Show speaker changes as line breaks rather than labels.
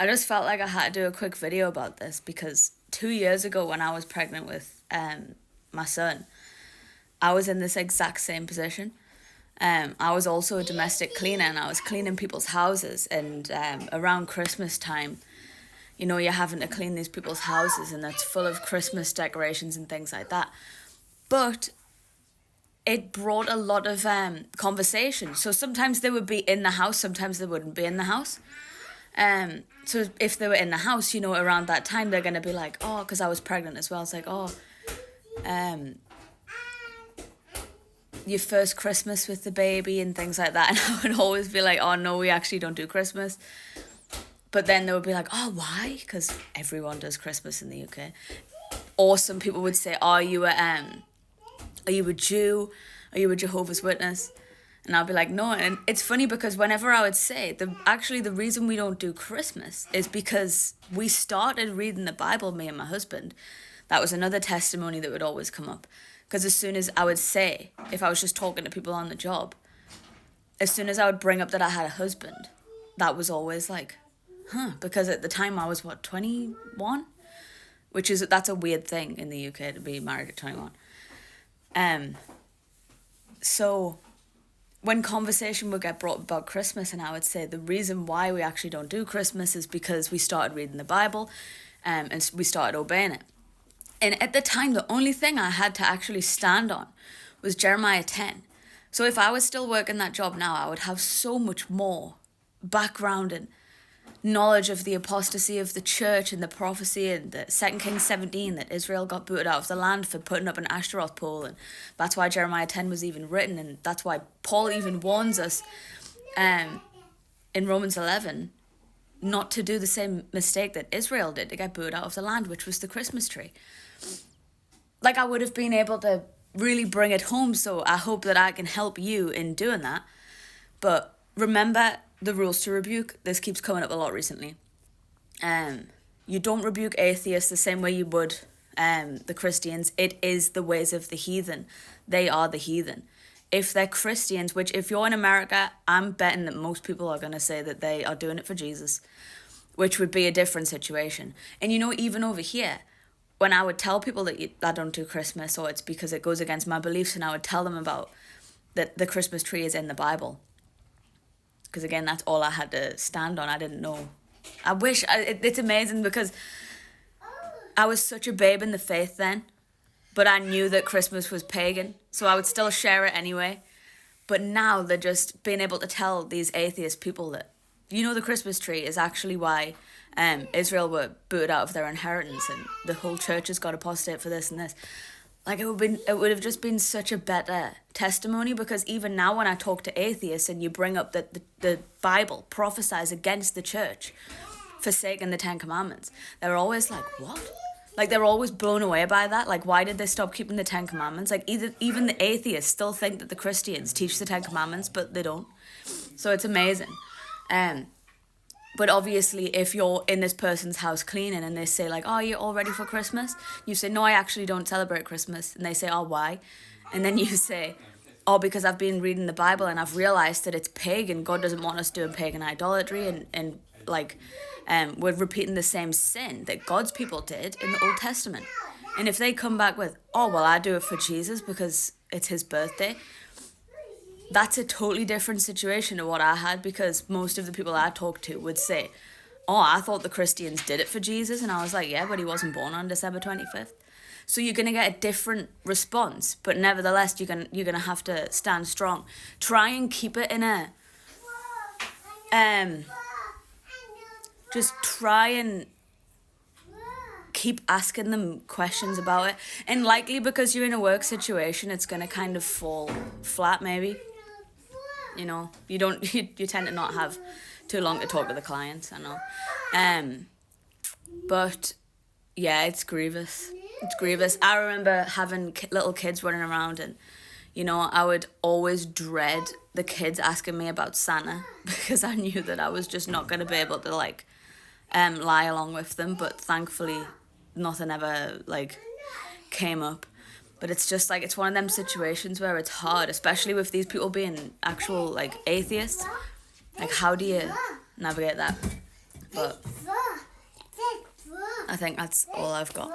I just felt like I had to do a quick video about this because 2 years ago when I was pregnant with my son, I was in this exact same position. I was also a domestic cleaner and I was cleaning people's houses, and around Christmas time, you know, you're having to clean these people's houses and that's full of Christmas decorations and things like that. But it brought a lot of conversation. So sometimes they would be in the house, sometimes they wouldn't be in the house. So if they were in the house, you know, around that time, they're going to be like, oh, because I was pregnant as well. It's like, oh, your first Christmas with the baby and things like that. And I would always be like, oh, no, we actually don't do Christmas. But then they would be like, oh, why? Because everyone does Christmas in the UK. Or some people would say, oh, are you a Jew? Are you a Jehovah's Witness? And I'll be like, no. And it's funny because whenever I would say, the reason we don't do Christmas is because we started reading the Bible, me and my husband. That was another testimony that would always come up. Because as soon as I would say, if I was just talking to people on the job, as soon as I would bring up that I had a husband, that was always like, because at the time I was, 21? That's a weird thing in the UK to be married at 21. So when conversation would get brought about Christmas and I would say the reason why we actually don't do Christmas is because we started reading the Bible and we started obeying it. And at the time, the only thing I had to actually stand on was Jeremiah 10. So if I was still working that job now, I would have so much more background and knowledge of the apostasy of the church and the prophecy and the 2 Kings 17 that Israel got booted out of the land for putting up an Ashtaroth pole, and that's why Jeremiah 10 was even written, and that's why Paul even warns us in Romans 11 not to do the same mistake that Israel did to get booted out of the land, which was the Christmas tree. Like, I would have been able to really bring it home, so I hope that I can help you in doing that. But remember the rules to rebuke. This keeps coming up a lot recently. You don't rebuke atheists the same way you would the Christians. It is the ways of the heathen. They are the heathen. If they're Christians, which if you're in America, I'm betting that most people are going to say that they are doing it for Jesus, which would be a different situation. And you know, even over here, when I would tell people that I don't do Christmas, or it's because it goes against my beliefs, and I would tell them about that the Christmas tree is in the Bible. Because again, that's all I had to stand on. I didn't know. It's amazing because I was such a babe in the faith then, but I knew that Christmas was pagan, so I would still share it anyway. But now they're just being able to tell these atheist people that, you know, the Christmas tree is actually why Israel were booted out of their inheritance, and the whole church has got apostate for this and this. Like, it would have just been such a better testimony, because even now when I talk to atheists and you bring up that the Bible prophesies against the church forsaking the 10 Commandments, they're always like, what? Like, they're always blown away by that. Like, why did they stop keeping the 10 Commandments? Like, even the atheists still think that the Christians teach the 10 Commandments, but they don't. So it's amazing. But obviously, if you're in this person's house cleaning and they say like, oh, you're all ready for Christmas? You say, no, I actually don't celebrate Christmas. And they say, oh, why? And then you say, oh, because I've been reading the Bible and I've realized that it's pagan. God doesn't want us doing pagan idolatry, and we're repeating the same sin that God's people did in the Old Testament. And if they come back with, oh, well, I do it for Jesus because it's his birthday, that's a totally different situation to what I had, because most of the people I talked to would say, oh, I thought the Christians did it for Jesus. And I was like, yeah, but he wasn't born on December 25th. So you're going to get a different response, but nevertheless, you're going to have to stand strong. Try and keep it in a... just try and keep asking them questions about it. And likely because you're in a work situation, it's going to kind of fall flat maybe. You know, you tend to not have too long to talk to the clients, I know. But yeah, it's grievous. It's grievous. I remember having little kids running around, and, you know, I would always dread the kids asking me about Santa, because I knew that I was just not going to be able to, like, lie along with them. But thankfully, nothing ever, like, came up. But it's just, like, it's one of them situations where it's hard, especially with these people being actual, like, atheists. Like, how do you navigate that? But I think that's all I've got.